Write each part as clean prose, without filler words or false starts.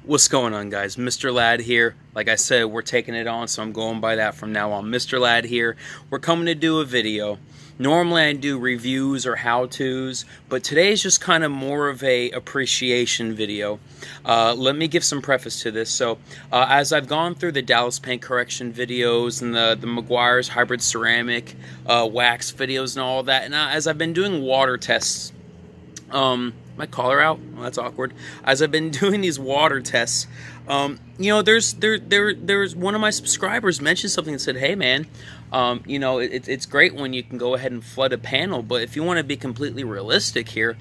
What's going on, guys? Mr. Ladd here. Like I said, we're taking it on, so I'm going by that from now on. Mr. Ladd here. We're coming to do a video. Normally I do reviews or how-tos, but today is just kind of more of a appreciation video. Let me give some preface to this. So as I've gone through the Dallas paint correction videos and the Meguiar's hybrid ceramic wax videos and all that, and as I've been doing water tests, my collar out? Well, that's awkward. As I've been doing these water tests, you know, there's one of my subscribers mentioned something and said, hey man, you know, it's great when you can go ahead and flood a panel, but if you want to be completely realistic here,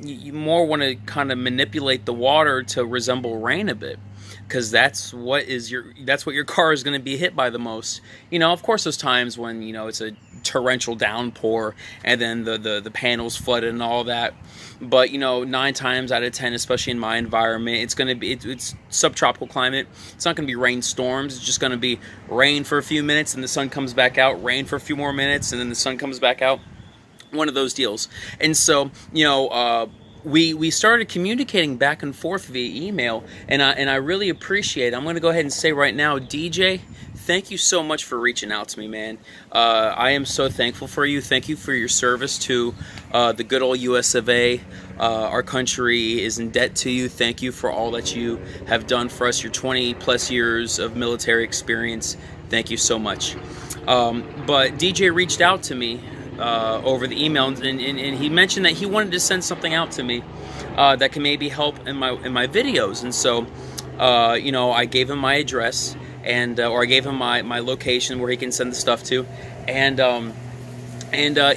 you more want to kind of manipulate the water to resemble rain a bit, because that's what your car is going to be hit by the most. You know, of course, there's times when, you know, it's a torrential downpour and then the panels flooded and all that. But, you know, 9 times out of 10, especially in my environment, it's going to be, it's subtropical climate. It's not going to be rainstorms. It's just going to be rain for a few minutes and the sun comes back out, rain for a few more minutes, and then the sun comes back out. One of those deals. And so, you know, we started communicating back and forth via email, and I really appreciate it. I'm going to go ahead and say right now, DJ, thank you so much for reaching out to me, man. I am so thankful for you. Thank you for your service to the good old US of A. Our country is in debt to you. Thank you for all that you have done for us, your 20 plus years of military experience. Thank you so much. But DJ reached out to me over the email, and he mentioned that he wanted to send something out to me that can maybe help in my videos. And so you know, I gave him my address, and or I gave him my location where he can send the stuff to, and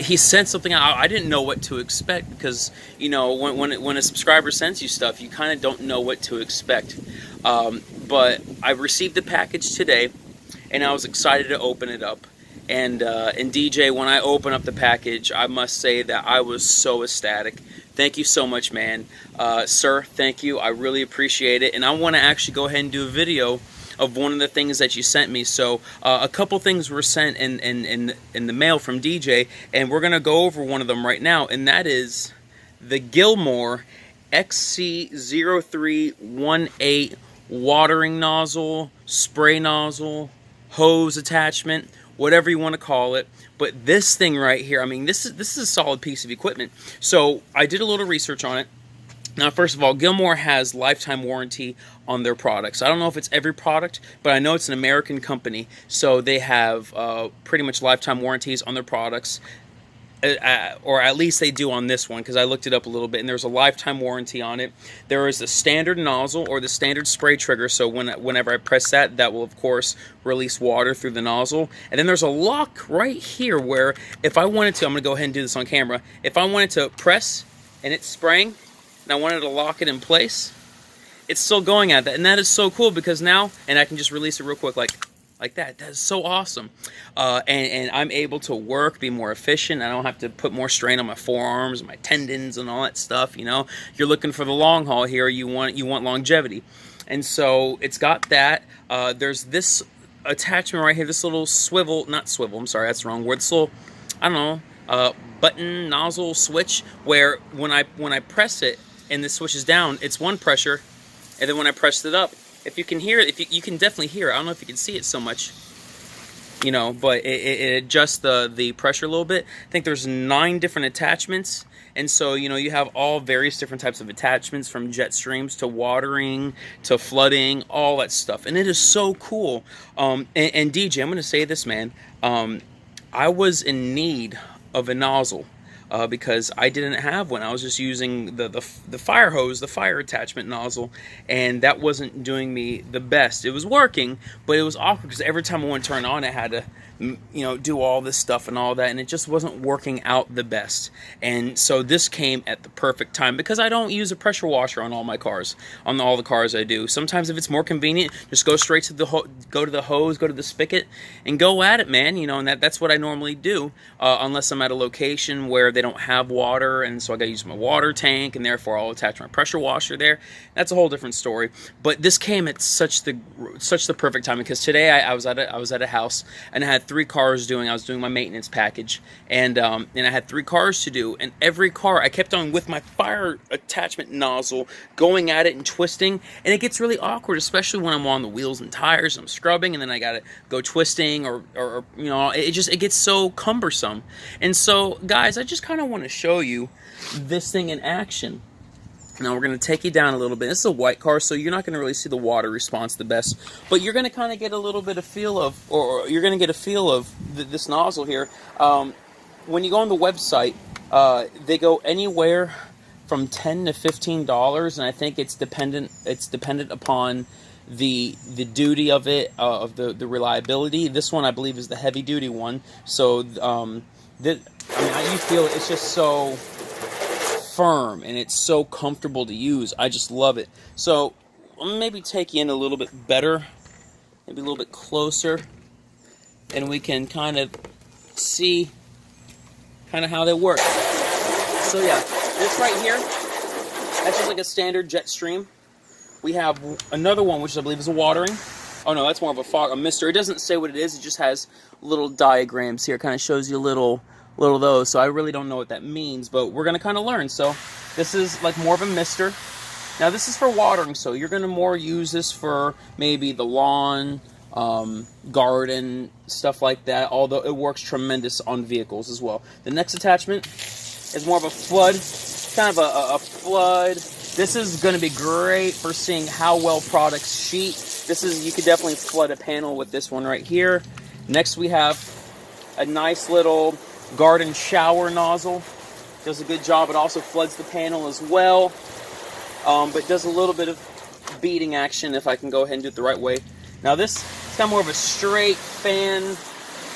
he sent something out. I didn't know what to expect, because, you know, when a subscriber sends you stuff, you kind of don't know what to expect. But I received the package today, and I was excited to open it up. And DJ, when I open up the package, I must say that I was so ecstatic. Thank you so much, man. Sir, thank you. I really appreciate it. And I want to actually go ahead and do a video of one of the things that you sent me. So a couple things were sent in the mail from DJ, and we're going to go over one of them right now, and that is the Gilmour XC0318 watering nozzle, spray nozzle, hose attachment, whatever you want to call it. But this thing right here, I mean, this is a solid piece of equipment. So I did a little research on it. Now, first of all, Gilmour has lifetime warranty on their products. I don't know if it's every product, but I know it's an American company, so they have pretty much lifetime warranties on their products. Or at least they do on this one, because I looked it up a little bit, and there's a lifetime warranty on it. There is the standard nozzle, or the standard spray trigger, so whenever I press that, that will of course release water through the nozzle. And then there's a lock right here where if I wanted to, I'm going to go ahead and do this on camera, if I wanted to press and it's spraying, and I wanted to lock it in place, it's still going at that. And that is so cool, because now, and I can just release it real quick like that. That is so awesome. And I'm able to work, be more efficient. I don't have to put more strain on my forearms, my tendons, and all that stuff. You know, you're looking for the long haul here. You want longevity. And so it's got that. There's this attachment right here, this little swivel, not swivel, I'm sorry, that's the wrong word. This little, I don't know, button nozzle switch, where when I press it and this switches down, it's one pressure, and then when I press it up, if you can hear it, you can definitely hear it. I don't know if you can see it so much, you know, but it adjusts the pressure a little bit. I think there's 9 different attachments, and so, you know, you have all various different types of attachments, from jet streams to watering to flooding, all that stuff, and it is so cool. And DJ, I'm going to say this, man, I was in need of a nozzle. Because I didn't have one. I was just using the fire hose, the fire attachment nozzle, and that wasn't doing me the best. It was working, but it was awkward, because every time I went to turn on, I had to, you know, do all this stuff and all that, and it just wasn't working out the best. And so this came at the perfect time, because I don't use a pressure washer on all my cars, on all the cars I do. Sometimes if it's more convenient, just go straight to the hose, go to the spigot, and go at it, man. You know, and that's what I normally do, unless I'm at a location where they don't have water, and so I got to use my water tank, and therefore I'll attach my pressure washer there. That's a whole different story. But this came at such the perfect time, because today I was at a house, and I had 3 cars doing. I was doing my maintenance package, and I had 3 cars to do, and every car I kept on with my fire attachment nozzle going at it and twisting, and it gets really awkward, especially when I'm on the wheels and tires. I'm scrubbing, and then I gotta go twisting, or you know, it gets so cumbersome. And so, guys, I just kind of want to show you this thing in action. Now we're going to take you down a little bit. This is a white car, so you're not going to really see the water response the best, but you're going to kind of get a little bit of feel of, or you're going to get a feel of this nozzle here. When you go on the website, they go anywhere from $10 to $15, and I think it's dependent upon the duty of it, of the reliability. This one I believe is the heavy duty one. So you feel it's just so firm, and it's so comfortable to use. I just love it. So I'll maybe take you in a little bit better, maybe a little bit closer, and we can kind of see how they work. So yeah, this right here, that's just like a standard jet stream. We have another one, which I believe is a watering. Oh no, that's more of a mister. It doesn't say what it is. It just has little diagrams here. It kind of shows you little of those. So I really don't know what that means, but we're going to kind of learn. So this is like more of a mister. Now this is for watering, so you're going to more use this for maybe the lawn, garden, stuff like that, although it works tremendous on vehicles as well. The next attachment is more of a flood, kind of a flood. This is going to be great for seeing how well products sheet. You could definitely flood a panel with this one right here. Next we have a nice little garden shower nozzle. Does a good job. It also floods the panel as well, but does a little bit of beading action if I can go ahead and do it the right way. Now this is kind of more of a straight fan,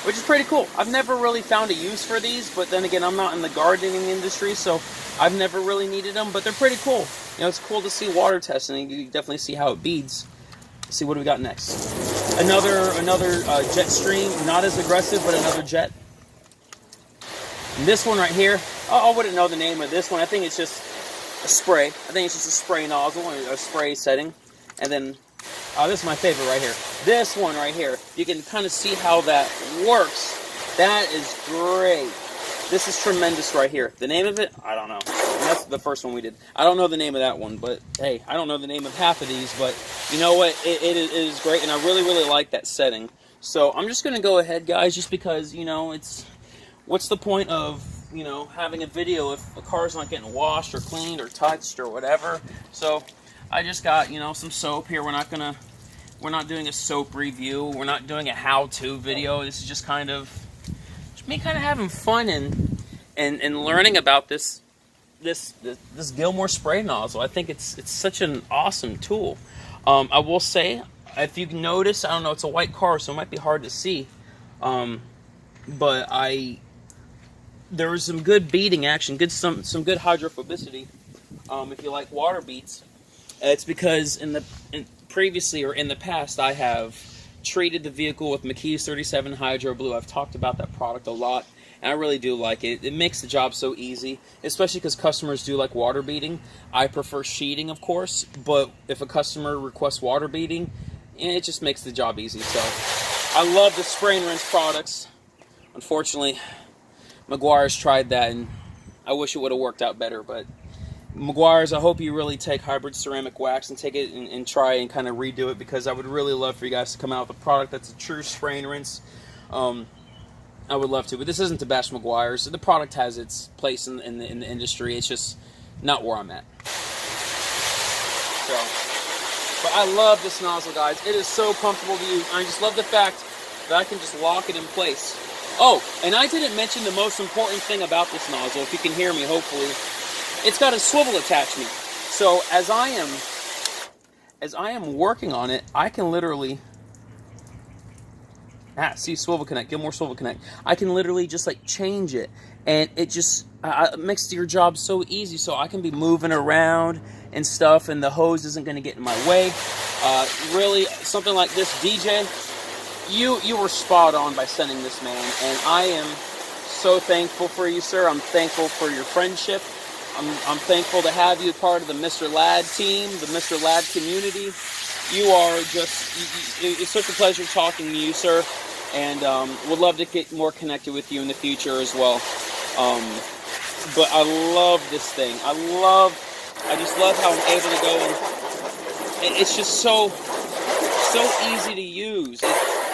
which is pretty cool. I've never really found a use for these, but then again, I'm not in the gardening industry, so I've never really needed them, but they're pretty cool. You know, it's cool to see water testing. You can definitely see how it beads. Let's see what do we got next. Another jet stream, not as aggressive, but another jet. And this one right here, I wouldn't know the name of this one. I think it's just a spray. I think it's just a spray nozzle or a spray setting. And then, this is my favorite right here. This one right here, you can kind of see how that works. That is great. This is tremendous right here. The name of it, I don't know. And that's the first one we did. I don't know the name of that one, but hey, I don't know the name of half of these, but you know what? It is great, and I really, really like that setting. So I'm just going to go ahead, guys, just because, you know, what's the point of, you know, having a video if a car's not getting washed or cleaned or touched or whatever. So I just got, you know, some soap here. We're not doing a soap review. We're not doing a how-to video. This is just kind of me having fun and learning about this Gilmore spray nozzle. I think it's such an awesome tool. I will say, if you can notice, I don't know, it's a white car, so it might be hard to see. But there was some good beading action, some good hydrophobicity. If you like water beads, it's because previously or in the past I have treated the vehicle with McKee's 37 Hydro Blue. I've talked about that product a lot, and I really do like it. It makes the job so easy, especially because customers do like water beading. I prefer sheeting, of course, but if a customer requests water beading, it just makes the job easy. So I love the spray and rinse products. Unfortunately, Meguiar's tried that, and I wish it would have worked out better, but Meguiar's, I hope you really take hybrid ceramic wax and take it and try and kind of redo it, because I would really love for you guys to come out with a product that's a true spray and rinse. I would love to, but this isn't to bash Meguiar's. The product has its place in the industry. It's just not where I'm at. So, but I love this nozzle, guys. It is so comfortable to use. I just love the fact that I can just lock it in place. Oh, and I didn't mention the most important thing about this nozzle. If you can hear me, hopefully. It's got a swivel attachment. So as I am working on it, I can literally see swivel connect, Gilmore swivel connect. I can literally just like change it, and it just makes your job so easy. So I can be moving around and stuff, and the hose isn't going to get in my way. Really, something like this, DJ, you were spot on by sending this, man, and I am so thankful for you, sir. I'm thankful for your friendship. I'm thankful to have you part of the Mr. Ladd team, the Mr. Ladd community. You are just, it's such a pleasure talking to you, sir, and would love to get more connected with you in the future as well. But I love this thing. I just love how I'm able to go, and it's just so easy to use.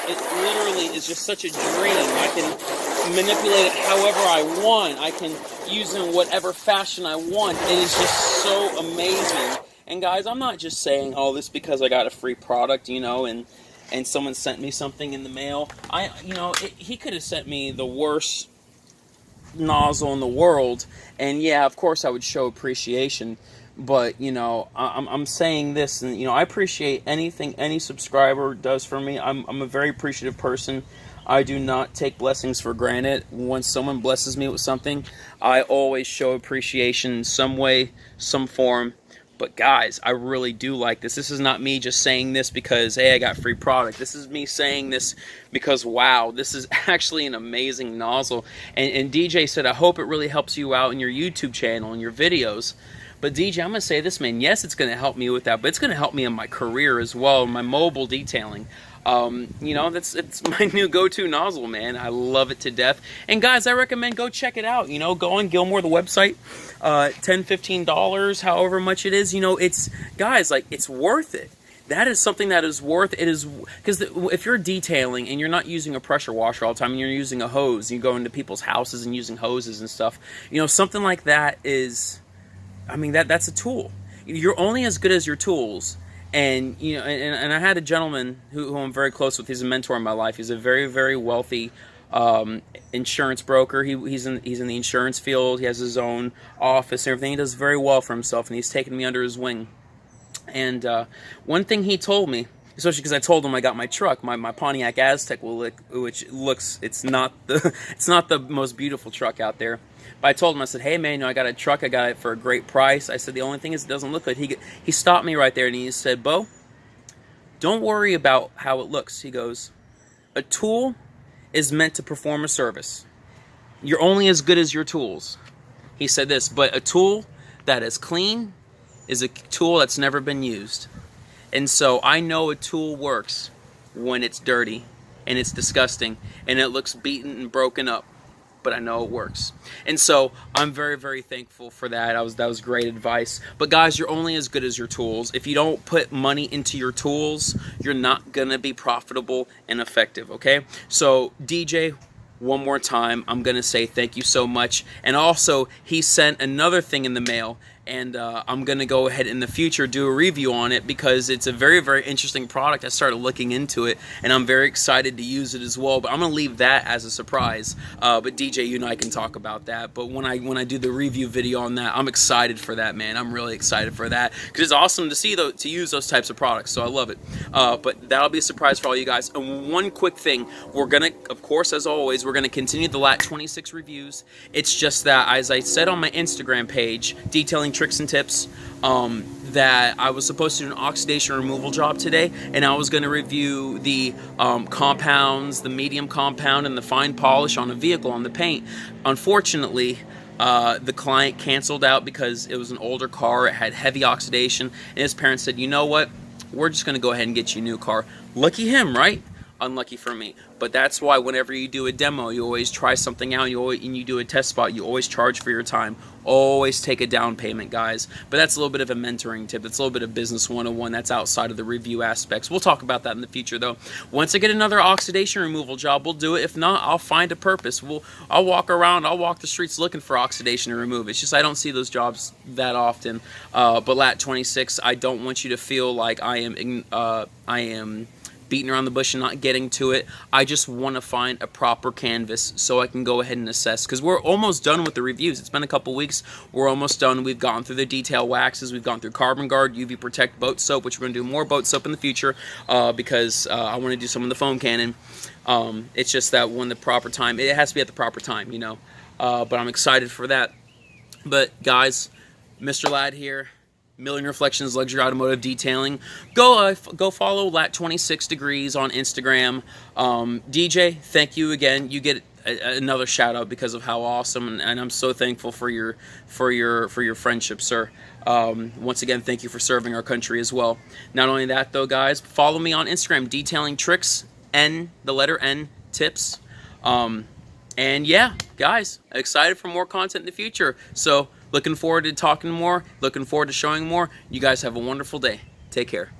It literally is just such a dream. I can manipulate it however I want. I can use it in whatever fashion I want. It is just so amazing. And guys, I'm not just saying all this because I got a free product, you know, and someone sent me something in the mail. He could have sent me the worst nozzle in the world, and yeah, of course I would show appreciation. But, you know, I'm saying this, and, you know, I appreciate anything any subscriber does for me. I'm a very appreciative person. I do not take blessings for granted. When someone blesses me with something, I always show appreciation in some way, some form. But guys, I really do like this. This is not me just saying this because, hey, I got free product. This is me saying this because, wow, this is actually an amazing nozzle. And DJ said, I hope it really helps you out in your YouTube channel and your videos. But DJ, I'm going to say this, man. Yes, it's going to help me with that, but it's going to help me in my career as well, my mobile detailing. You know, it's my new go-to nozzle, man. I love it to death. And guys, I recommend go check it out. You know, go on Gilmour, the website, $10, $15, however much it is. You know, it's, guys, like, it's worth it. That is something that is worth it. Is because if you're detailing and you're not using a pressure washer all the time and you're using a hose, you go into people's houses and using hoses and stuff, you know, something like that is, I mean, that's a tool. You're only as good as your tools. And, you know, and I had a gentleman who I'm very close with. He's a mentor in my life. He's a very, very wealthy insurance broker. He's in the insurance field. He has his own office and everything. He does very well for himself, and he's taken me under his wing. And one thing he told me, especially because I told him I got my truck, my Pontiac Aztec, which looks, it's not the most beautiful truck out there. But I told him, I said, hey man, you know, I got a truck, I got it for a great price. I said, the only thing is it doesn't look good. He stopped me right there and he said, Bo, don't worry about how it looks. He goes, a tool is meant to perform a service. You're only as good as your tools. He said this, but a tool that is clean is a tool that's never been used. And so I know a tool works when it's dirty and it's disgusting and it looks beaten and broken up, but I know it works. And so I'm very, very thankful for that. That was great advice. But guys, you're only as good as your tools. If you don't put money into your tools, you're not gonna be profitable and effective, okay? So DJ, one more time, I'm gonna say thank you so much. And also, he sent another thing in the mail, and I'm going to go ahead in the future do a review on it because it's a very, very interesting product. I started looking into it, and I'm very excited to use it as well, but I'm going to leave that as a surprise. But DJ, you and I can talk about that. But when I do the review video on that, I'm excited for that, man. I'm really excited for that because it's awesome to see to use those types of products, so I love it. But that'll be a surprise for all you guys. And one quick thing, we're going to, of course, as always, we're going to continue the LAT 26 reviews. It's just that, as I said on my Instagram page, Detailing Tricks and Tips, that I was supposed to do an oxidation removal job today, and I was going to review the compounds, the medium compound and the fine polish on a vehicle on the paint. Unfortunately, the client canceled out because it was an older car, it had heavy oxidation, and his parents said, you know what, we're just going to go ahead and get you a new car. Lucky him, right? Unlucky for me. But that's why whenever you do a demo, you always try something out, and you do a test spot, you always charge for your time. Always take a down payment, guys. But that's a little bit of a mentoring tip. It's a little bit of business 101. That's outside of the review aspects. We'll talk about that in the future, though. Once I get another oxidation removal job, we'll do it. If not, I'll find a purpose. I'll walk around, I'll walk the streets looking for oxidation to remove. It's just I don't see those jobs that often. But LAT 26, I don't want you to feel like I am beating around the bush and not getting to it. I just want to find a proper canvas so I can go ahead and assess, because we're almost done with the reviews. It's been a couple weeks. We're almost done. We've gone through the detail waxes. We've gone through Carbon Guard, UV Protect, boat soap, which we're going to do more boat soap in the future because I want to do some of the foam cannon. It's just that when the proper time, it has to be at the proper time, you know. But I'm excited for that. But guys, Mr. Ladd here. Million Reflections Luxury Automotive Detailing. Go follow LAT 26 Degrees on Instagram. DJ, thank you again. You get another shout out because of how awesome, and I'm so thankful for your friendship, sir. Once again, thank you for serving our country as well. Not only that though, guys, follow me on Instagram, detailing tricks, the letter N tips. And yeah, guys, excited for more content in the future. So looking forward to talking more, looking forward to showing more. You guys have a wonderful day. Take care.